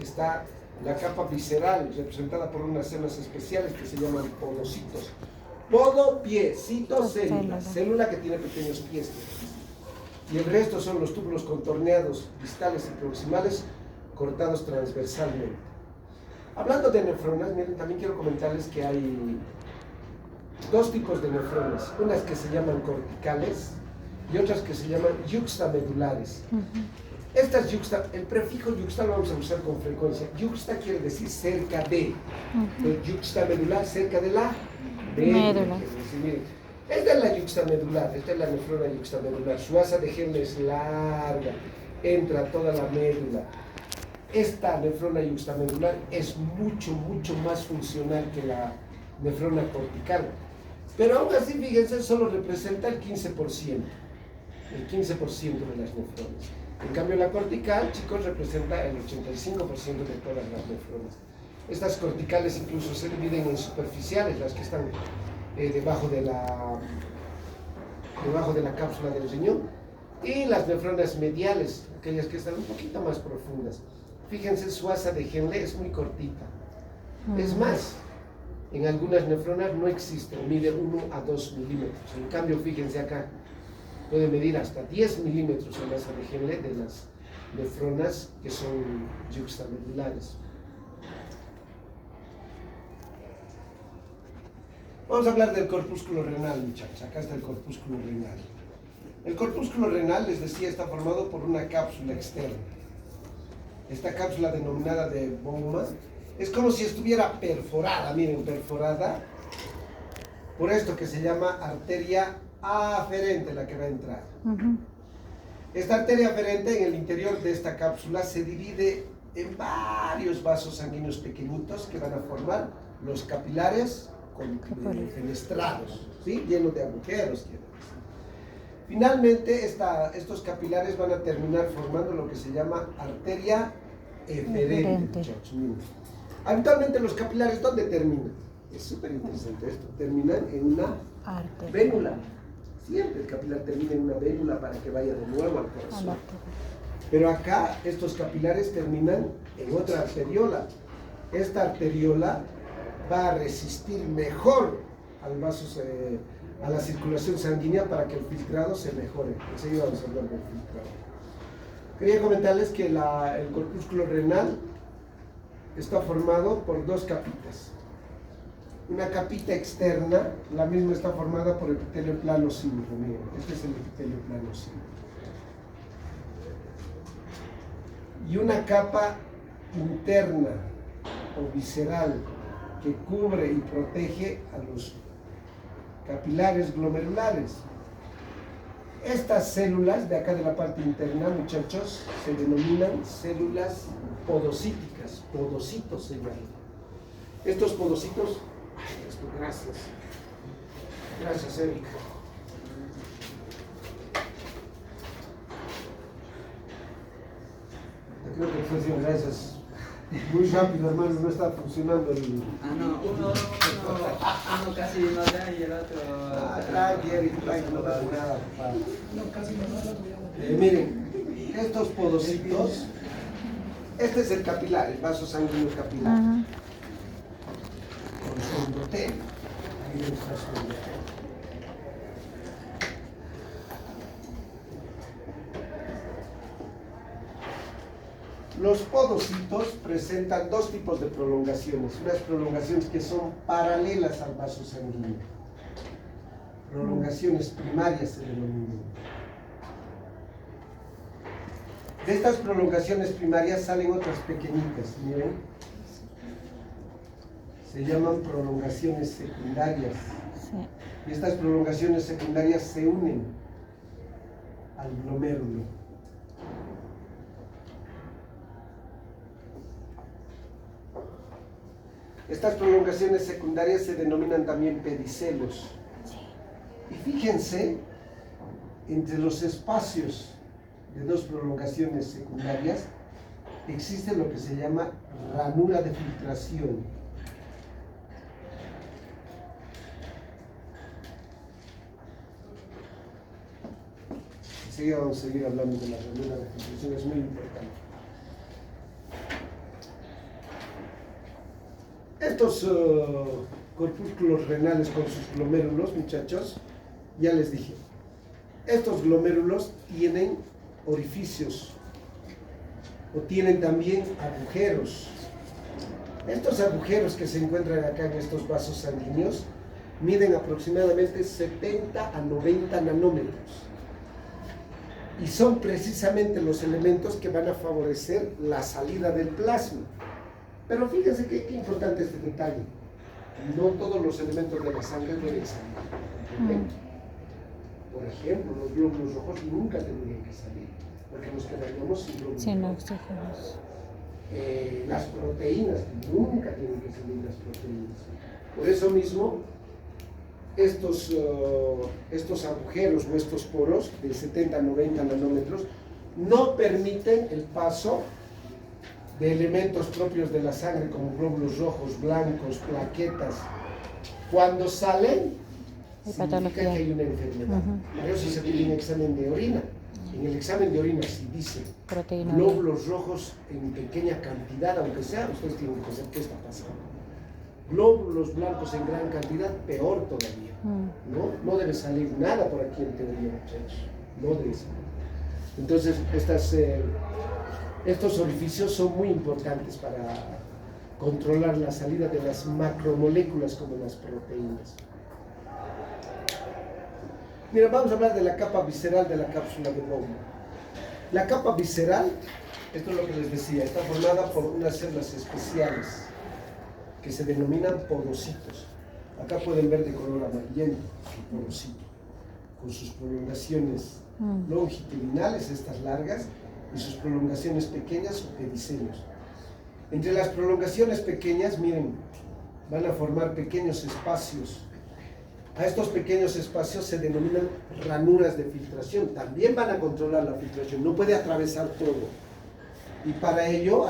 está la capa visceral, representada por unas células especiales que se llaman podocitos. Podo, pie, cito, célula. Célula que tiene pequeños pies. Y el resto son los túbulos contorneados, distales y proximales, cortados transversalmente. Hablando de nefronas, miren, también quiero comentarles que hay dos tipos de nefronas. Unas que se llaman corticales y otras que se llaman yuxtamedulares. Estas el prefijo yuxta lo vamos a usar con frecuencia. Yuxta quiere decir cerca de. El yuxtamedular, cerca de la médula. Esta es la yuxtamedular, esta es la nefrona yuxtamedular. Su asa de Henle es larga, entra toda la médula. Esta nefrona yuxtamedular es mucho más funcional que la nefrona cortical. Pero aún así, fíjense, solo representa el 15%. El 15% de las nefronas. En cambio, la cortical, chicos, representa el 85% de todas las nefronas. Estas corticales incluso se dividen en superficiales, las que están debajo de la cápsula del riñón, y las nefronas mediales, aquellas que están un poquito más profundas. Fíjense, su asa de Henle es muy cortita. Es más, en algunas nefronas no existe, mide 1 a 2 milímetros. En cambio, fíjense acá, puede medir hasta 10 milímetros el asa de Henle de las nefronas que son yuxtamedulares. Vamos a hablar del corpúsculo renal, muchachos. Acá está el corpúsculo renal. El corpúsculo renal, les decía, está formado por una cápsula externa. Esta cápsula denominada de Bowman es como si estuviera perforada, miren, perforada por esto que se llama arteria aferente, la que va a entrar. Esta arteria aferente en el interior de esta cápsula se divide en varios vasos sanguíneos pequeñitos que van a formar los capilares fenestrados, ¿sí? Llenos de agujeros. Finalmente, estos capilares van a terminar formando lo que se llama arteria eferente. Habitualmente los capilares, ¿dónde terminan? Es súper interesante esto. Terminan en una vénula. Siempre el capilar termina en una vénula para que vaya de nuevo al corazón. Pero acá estos capilares terminan en otra arteriola. Esta arteriola va a resistir mejor a la circulación sanguínea para que el filtrado se mejore. Enseguida vamos a hablar del filtrado. Quería comentarles que el corpúsculo renal está formado por dos capitas. Una capita externa, la misma está formada por epitelio plano cínico. Miren, este es el epitelio plano cínico. Y una capa interna o visceral que cubre y protege a los capilares glomerulares. Estas células de acá de la parte interna, muchachos, se denominan células podocíticas, podocitos se llaman. Estos podocitos, gracias. Gracias, Erika. Creo que fue bien, gracias. Muy rápido, hermano, no está funcionando el... Uno casi no da y el otro... tranqui, no da nada, papá. Miren, estos podocitos, este es el capilar, el vaso sanguíneo capilar. Con su endotelio. Ahí está su endotelio. Los podocitos presentan dos tipos de prolongaciones. Unas prolongaciones que son paralelas al vaso sanguíneo. Prolongaciones primarias se denominan. De estas prolongaciones primarias salen otras pequeñitas, miren. Se llaman prolongaciones secundarias. Sí. Y estas prolongaciones secundarias se unen al glomérulo. Estas prolongaciones secundarias se denominan también pedicelos. Y fíjense, entre los espacios de dos prolongaciones secundarias existe lo que se llama ranura de filtración. Enseguida vamos a seguir hablando de la ranura de filtración, es muy importante. Estos corpúsculos renales con sus glomérulos, muchachos, ya les dije, estos glomérulos tienen orificios o tienen también agujeros. Estos agujeros que se encuentran acá en estos vasos sanguíneos miden aproximadamente 70 a 90 nanómetros y son precisamente los elementos que van a favorecer la salida del plasma. Pero fíjense qué importante este detalle. No todos los elementos de la sangre deben salir. Por ejemplo, los glóbulos rojos nunca tendrían que salir, porque nos quedaríamos sin glóbulos rojos. Las proteínas nunca tienen que salir las proteínas. Por eso mismo, estos agujeros o estos poros de 70 a 90 nanómetros no permiten el paso de elementos propios de la sangre como glóbulos rojos, blancos, plaquetas. Cuando salen, significa que hay una enfermedad. Por eso se pide un examen de orina. En el examen de orina, si dice glóbulos rojos en pequeña cantidad, aunque sea, ustedes tienen que saber qué está pasando. Glóbulos blancos en gran cantidad, peor todavía. No debe salir nada por aquí en teoría, muchachos. No debe salir. Entonces, estos orificios son muy importantes para controlar la salida de las macromoléculas como las proteínas. Mira, vamos a hablar de la capa visceral de la cápsula de Bowman. La capa visceral, esto es lo que les decía, está formada por unas células especiales que se denominan podocitos. Acá pueden ver de color amarillento el podocito, con sus prolongaciones longitudinales, estas largas, y sus prolongaciones pequeñas o pedicelios. Entre las prolongaciones pequeñas, miren, van a formar pequeños espacios. A estos pequeños espacios se denominan ranuras de filtración. También van a controlar la filtración, no puede atravesar todo. Y para ello,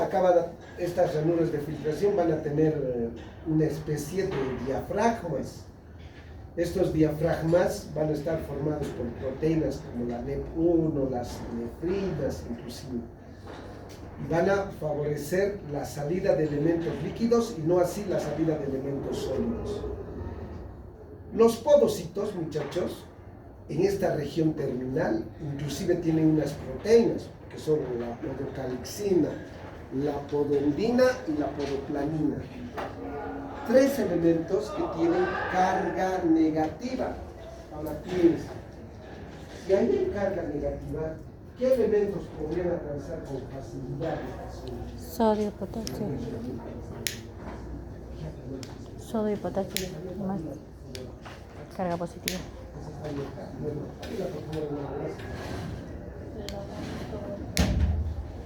estas ranuras de filtración van a tener una especie de diafragmas. Estos diafragmas van a estar formados por proteínas como la NEP1, las nefrinas inclusive. Y van a favorecer la salida de elementos líquidos y no así la salida de elementos sólidos. Los podocitos, muchachos, en esta región terminal, inclusive tienen unas proteínas, que son la podocalixina, la podondina y la podoplanina. 3 elementos que tienen carga negativa. Ahora piensa, si hay carga negativa, ¿qué elementos podrían atravesar con facilidad esta zona? Sodio, potasio. Sodio y potasio. Más carga positiva.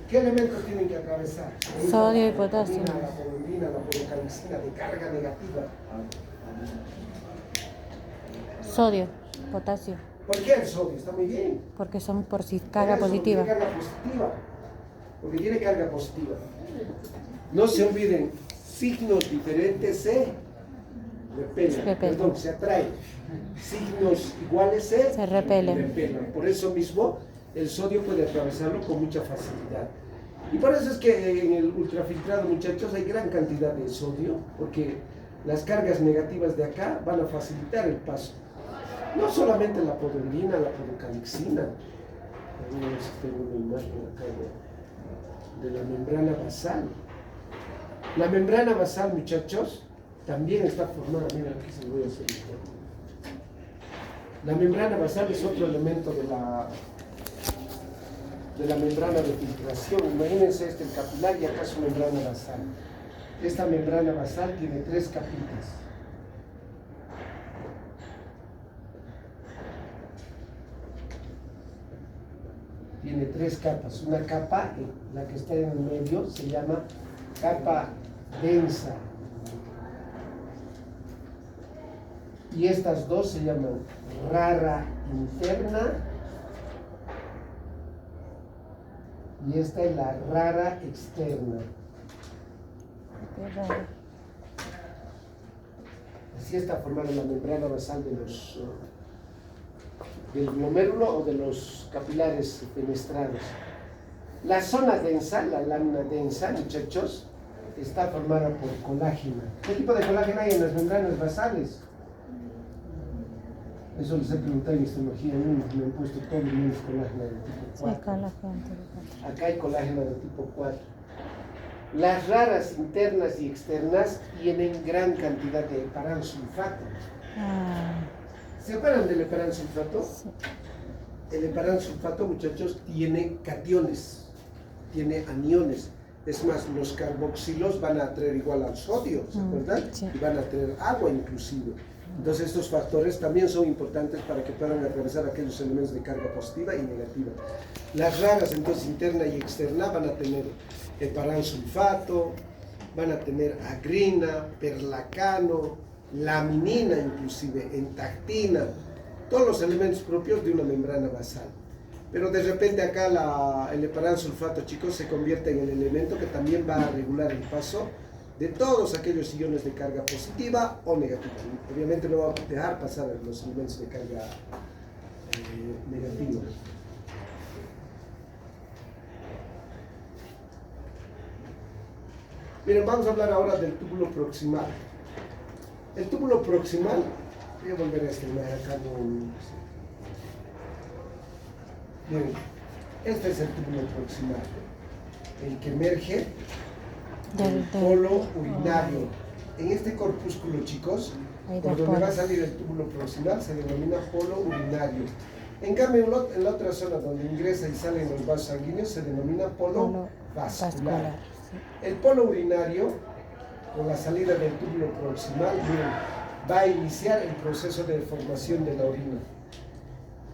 ¿Qué elementos tienen que atravesar? Sodio y potasio. La podondina, la podocalixina de carga negativa. Sodio, potasio. ¿Por qué el sodio? Está muy bien. Porque son por si carga positiva. Porque carga positiva. Porque tiene carga positiva. No se olviden, signos diferentes se repelen. Se atraen. Signos iguales se repelen. Por eso mismo, el sodio puede atravesarlo con mucha facilidad. Y por eso es que en el ultrafiltrado, muchachos, hay gran cantidad de sodio, porque las cargas negativas de acá van a facilitar el paso. No solamente la podondina, la podocalixina. Tengo una imagen acá de la membrana basal. La membrana basal, muchachos, también está formada. Mira, aquí se lo voy a hacer. La membrana basal es otro elemento de la membrana de filtración. Imagínense el capilar y acá su membrana basal. Esta membrana basal tiene 3 capitas. Tiene 3 capas. Una capa, la que está en el medio, se llama capa densa. Y estas dos se llaman rara interna. Y esta es la rara externa. Así está formada la membrana basal del glomérulo o de los capilares fenestrados. La zona densa, la lámina densa, muchachos, está formada por colágeno. ¿Qué tipo de colágeno hay en las membranas basales? Eso les he preguntado en histología, me han puesto todo menos colágeno de tipo 4. Sí, colágeno. Acá hay colágeno de tipo 4. Las raras internas y externas tienen gran cantidad de heparansulfato. ¿Se acuerdan del heparansulfato? Sí. El heparansulfato, muchachos, tiene cationes, tiene aniones. Es más, los carboxilos van a atraer igual al sodio, ¿se acuerdan? Sí. Y van a atraer agua inclusive. Entonces estos factores también son importantes para que puedan atravesar aquellos elementos de carga positiva y negativa. Las raras, entonces, interna y externa van a tener heparansulfato, van a tener agrina, perlacano, laminina inclusive, entactina, todos los elementos propios de una membrana basal. Pero de repente acá el heparansulfato, chicos, se convierte en el elemento que también va a regular el paso de todos aquellos iones de carga positiva o negativa. Obviamente no va a dejar pasar los elementos de carga negativa. Miren, vamos a hablar ahora del túbulo proximal. El túbulo proximal, voy a volver a escribir acá. Bien, este es el túbulo proximal, el que emerge del polo urinario. En este corpúsculo, chicos, por donde va a salir el túbulo proximal se denomina polo urinario. En cambio, en la otra zona donde ingresa y salen los vasos sanguíneos se denomina polo vascular. El polo urinario, con la salida del túbulo proximal, va a iniciar el proceso de formación de la orina.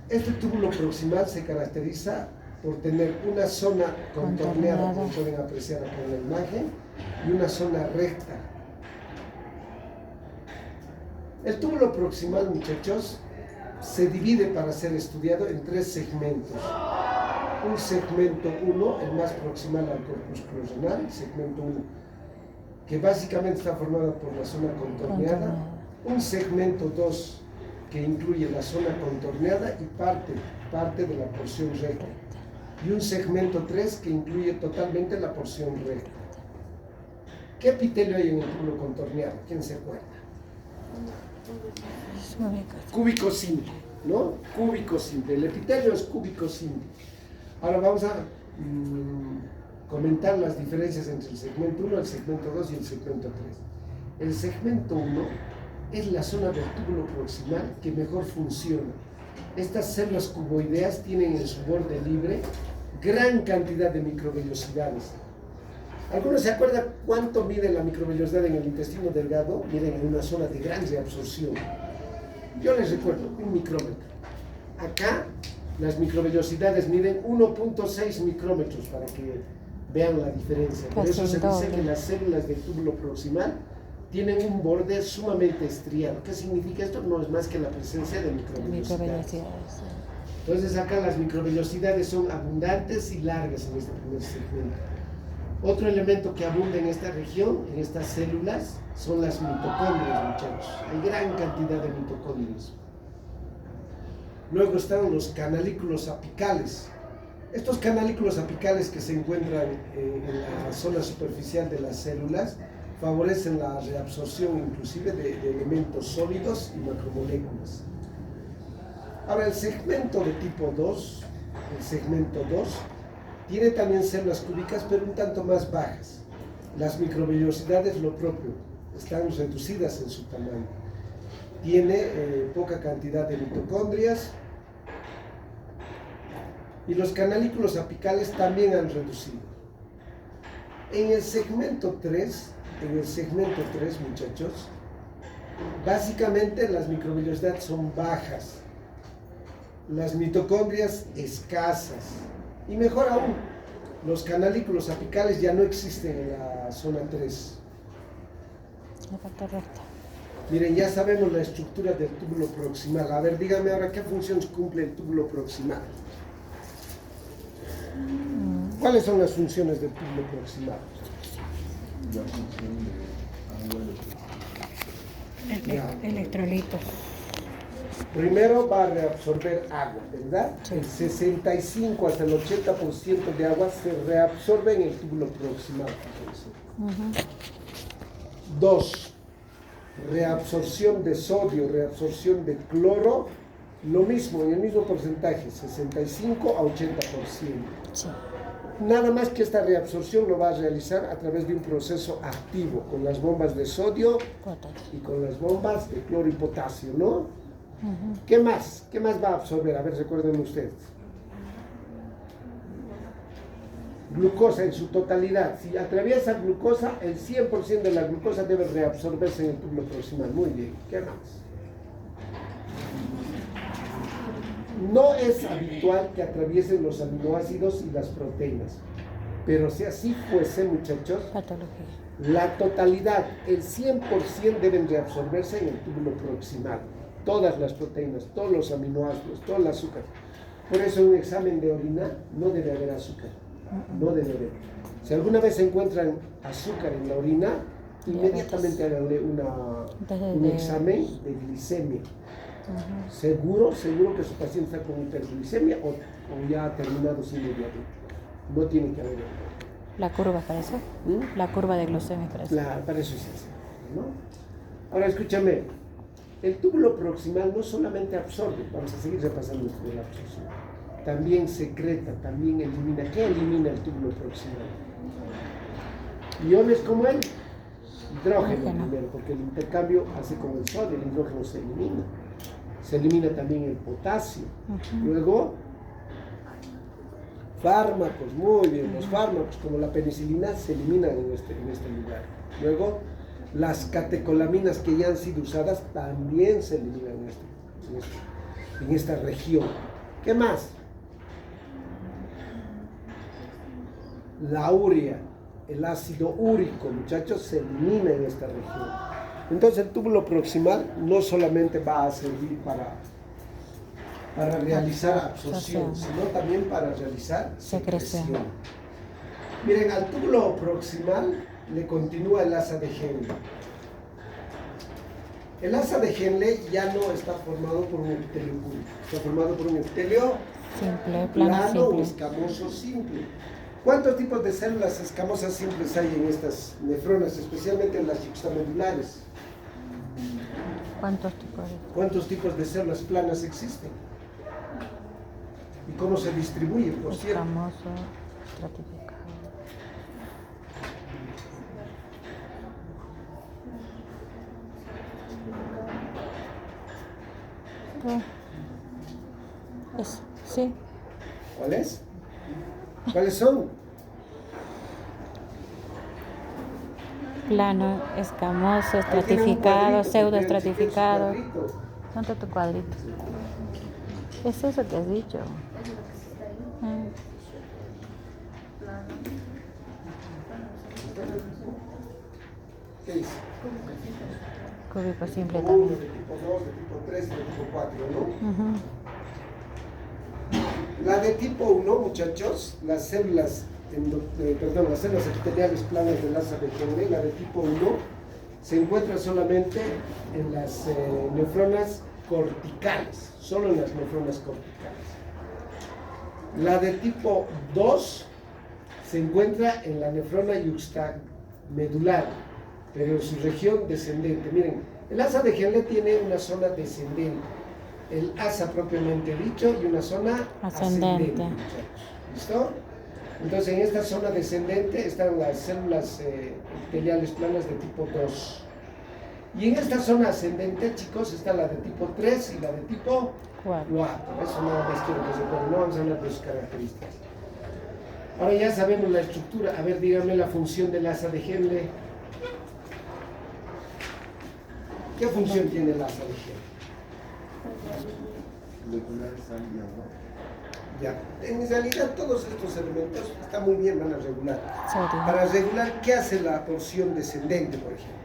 Este túbulo proximal se caracteriza por tener una zona contorneada, como pueden apreciar aquí en la imagen, y una zona recta. El túbulo proximal, muchachos, se divide para ser estudiado en 3 segmentos. Un segmento 1, el más proximal al corpúsculo renal, segmento 1, que básicamente está formado por la zona contorneada. Un segmento 2, que incluye la zona contorneada y parte de la porción recta. Y un segmento 3 que incluye totalmente la porción recta. ¿Qué epitelio hay en el túbulo contorneado? ¿Quién se acuerda? Cúbico simple, ¿no? Cúbico simple. El epitelio es cúbico simple. Ahora vamos a comentar las diferencias entre el segmento 1, el segmento 2 y el segmento 3. El segmento 1 es la zona del túbulo proximal que mejor funciona. Estas células cuboideas tienen en su borde libre gran cantidad de microvellosidades. ¿Algunos se acuerdan cuánto mide la microvellosidad en el intestino delgado? Miren, en una zona de gran reabsorción. Yo les recuerdo, 1 micrómetro. Acá las microvellosidades miden 1.6 micrómetros para que vean la diferencia. Por eso se dice que las células del túbulo proximal tienen un borde sumamente estriado. ¿Qué significa esto? No es más que la presencia de microvellosidades. Entonces acá las microvellosidades son abundantes y largas en este primer segmento. Otro elemento que abunda en esta región, en estas células, son las mitocondrias, muchachos. Hay gran cantidad de mitocondrias. Luego están los canalículos apicales. Estos canalículos apicales que se encuentran en la zona superficial de las células favorecen la reabsorción inclusive de elementos sólidos y macromoléculas. Ahora el segmento de tipo 2, el segmento 2, tiene también células cúbicas pero un tanto más bajas. Las microvellosidades lo propio, están reducidas en su tamaño. Tiene poca cantidad de mitocondrias y los canalículos apicales también han reducido. En el segmento 3, muchachos, básicamente las microvellosidades son bajas, las mitocondrias escasas y mejor aún, los canalículos apicales ya no existen en la zona 3. La parte recta. Miren, ya sabemos la estructura del túbulo proximal. A ver, díganme ahora qué funciones cumple el túbulo proximal. ¿Cuáles son las funciones del túbulo proximal? La función de agua Electrolitos. Primero va a reabsorber agua, ¿verdad? Sí. El 65 hasta el 80% de agua se reabsorbe en el túbulo proximal. Ujú. 2. Reabsorción de sodio, reabsorción de cloro, lo mismo, en el mismo porcentaje, 65 a 80%. Sí. Nada más que esta reabsorción lo va a realizar a través de un proceso activo, con las bombas de sodio Potasio. y con las bombas de cloro y potasio, ¿no? Ujú. ¿Qué más? ¿Qué más va a absorber? A ver, recuerden ustedes. Glucosa en su totalidad. Si atraviesa glucosa, el 100% de la glucosa debe reabsorberse en el túbulo proximal. Muy bien. ¿Qué más? No es habitual que atraviesen los aminoácidos y las proteínas. Pero si así fuese, muchachos, Patología. la totalidad, el 100% deben reabsorberse en el túbulo proximal. Todas las proteínas, todos los aminoácidos, todo el azúcar. Por eso en un examen de orina no debe haber azúcar. No debe haber. Si alguna vez encuentran azúcar en la orina, inmediatamente háganle un examen de glicemia. Ujú. Seguro que su paciente está con hiperglicemia o ya ha terminado sin diabetes. No tiene que haber. La curva para eso. ¿Mm? La curva de glucemia para eso. Claro, para eso se hace, ¿no? Ahora escúchame, el túbulo proximal no solamente absorbe, vamos a seguir repasando esto de la absorción, también secreta, también elimina. ¿Qué elimina el túbulo proximal? Iones como el hidrógeno Hidrógeno. primero, porque el intercambio hace con el sodio, el hidrógeno se elimina. Se elimina también el potasio. Ujú. Luego, fármacos, muy bien, los fármacos como la penicilina se eliminan en este lugar. Luego, las catecolaminas que ya han sido usadas también se eliminan en esta región. ¿Qué más? La urea, el ácido úrico, muchachos, se elimina en esta región. Entonces el túbulo proximal no solamente va a servir para realizar absorción, sino también para realizar secreción. Miren, al túbulo proximal le continúa el asa de Henle. El asa de Henle ya no está formado por un epitelio puro, está formado por un epitelio Simple, plano plano o simple. escamoso simple. ¿Cuántos tipos de células escamosas simples hay en estas nefronas, especialmente en las yuxtamedulares? ¿Cuántos tipos de? ¿Cuántos tipos de células planas existen? ¿Y cómo se distribuyen, por cierto? Escamoso, estratificado. Eso, sí. ¿Cuáles? ¿Cuáles son? Plano, escamoso, Ahí tiene un estratificado, cuadrito, pseudoestratificado. tiene su cuadrito. ¿Cuánto tu cuadrito? Es eso que has dicho. ¿Qué dice? Cúbico simple Tipo 1, también. de tipo 2, de tipo 3 y de tipo 4, ¿no? Ujú. La de tipo 1, muchachos, las células epiteliales planas del asa de Henle, la de tipo 1, se encuentra solamente en las nefronas corticales, solo en las nefronas corticales. La de tipo 2 se encuentra en la nefrona yuxtamedular, pero en su región descendente. Miren, el asa de Henle tiene una zona descendente, el asa propiamente dicho, y una zona ascendente. Muchachos. ¿Listo? Entonces en esta zona descendente están las células epiteliales planas de tipo 2. Y en esta zona ascendente, chicos, está la de tipo 3 y la de tipo 4. Eso nada más quiero que se recuerden, no vamos a hablar de sus características. Ahora ya sabemos la estructura. A ver, díganme la función del asa de Henle. ¿Qué función tiene el asa de Henle? Ya, en realidad todos estos elementos están muy bien, van a regular. Para regular, ¿qué hace la porción descendente, por ejemplo?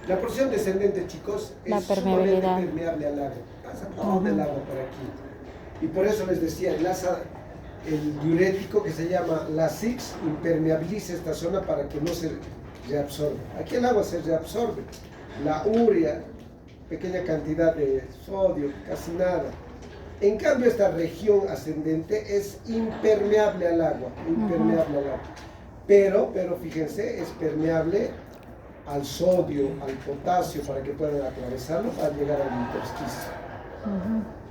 La porción descendente, chicos, La es permeabilidad. sumamente permeable al agua. Pasa todo el agua por aquí. Y por eso les decía, el diurético que se llama Lasix impermeabiliza esta zona para que no se reabsorba. Aquí el agua se reabsorbe. La urea pequeña cantidad de sodio, casi nada. En cambio, esta región ascendente es impermeable al agua, impermeable al agua. Pero fíjense, es permeable al sodio, al potasio, para que puedan atravesarlo para llegar al intersticio.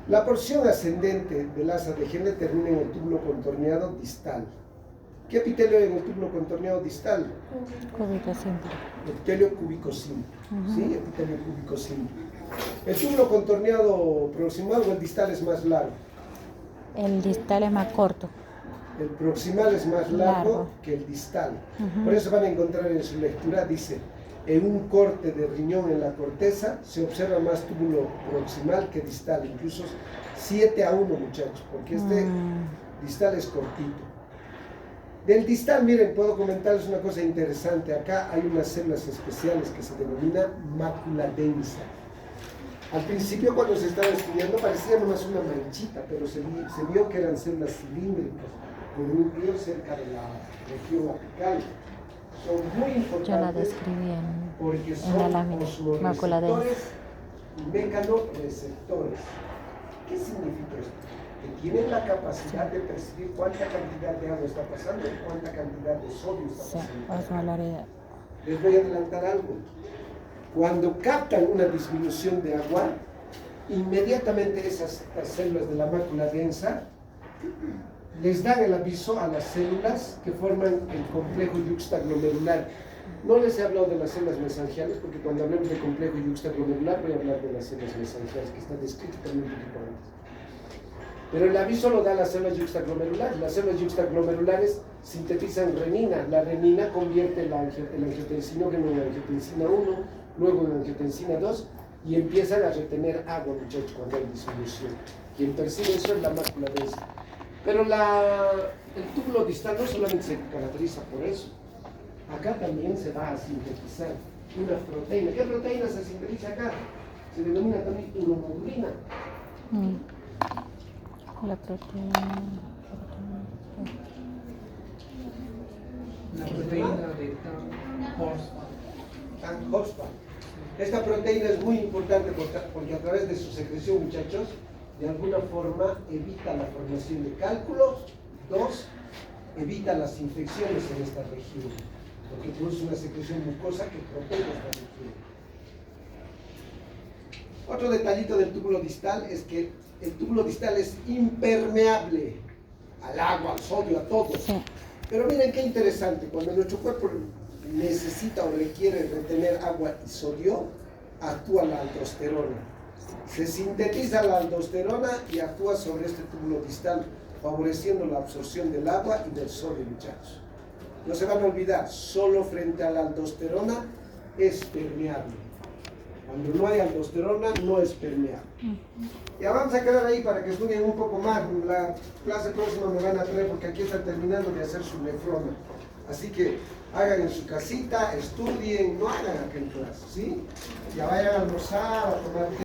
La porción ascendente del asa de Henle termina en el túbulo contorneado distal. ¿Qué epitelio hay en el túbulo contorneado distal? Cúbico simple. Epitelio cúbico simple. ¿Sí? Epitelio cúbico simple. ¿El túbulo contorneado proximal o el distal es más largo? El distal es más corto. El proximal es más largo que el distal. Por eso van a encontrar en su lectura, dice, en un corte de riñón en la corteza se observa más túbulo proximal que distal, incluso 7-1, muchachos, porque este distal es cortito. Del distal, miren, puedo comentarles una cosa interesante. Acá hay unas células especiales que se denomina mácula densa. Al principio, cuando se estaba estudiando, parecía nomás una manchita, pero se vio que eran células cilíndricas, con un núcleo cerca de la región apical. Son muy importantes. Yo la describí porque en son la lámina, mácula densa. osmoreceptores y mecanoreceptores. ¿Qué significa esto? Que tienen la capacidad de percibir cuánta cantidad de agua está pasando y cuánta cantidad de sodio está pasando. Osmolaridad. Les voy a adelantar algo. Cuando captan una disminución de agua, inmediatamente esas células de la mácula densa les dan el aviso a las células que forman el complejo yuxtaglomerular. No les he hablado de las células mesangiales, porque cuando hablemos del complejo yuxtaglomerular voy a hablar de las células mesangiales, que está descrito también un poquito antes. Pero el aviso lo da las células yuxtaglomerulares. Las células yuxtaglomerulares sintetizan renina. La renina convierte el angiotensinógeno en angiotensina 1, luego en angiotensina 2, y empiezan a retener agua, muchachos, cuando hay disminución. Quien percibe eso es la mácula densa. Pero el túbulo distal no solamente se caracteriza por eso. Acá también se va a sintetizar una proteína. ¿Qué proteína se sintetiza acá? Se denomina también uromodulina. La proteína. La proteína de Tang-Horspan. Esta proteína es muy importante porque a través de su secreción, muchachos, de alguna forma evita la formación de cálculos. 2, evita las infecciones en esta región, porque produce una secreción mucosa que protege esta región. Otro detallito del túbulo distal es que el túbulo distal es impermeable al agua, al sodio, a todo. Pero miren qué interesante, cuando nuestro cuerpo necesita o requiere retener agua y sodio, actúa la aldosterona. Se sintetiza la aldosterona y actúa sobre este túbulo distal, favoreciendo la absorción del agua y del sodio, muchachos. No se van a olvidar, solo frente a la aldosterona es permeable. Cuando no hay aldosterona, no es permeable. Ya vamos a quedar ahí para que estudien un poco más. La clase próxima me van a traer porque aquí están terminando de hacer su nefrona. Así que hagan en su casita, estudien, no hagan aquel clase, ¿sí? Ya vayan a almorzar, a tomar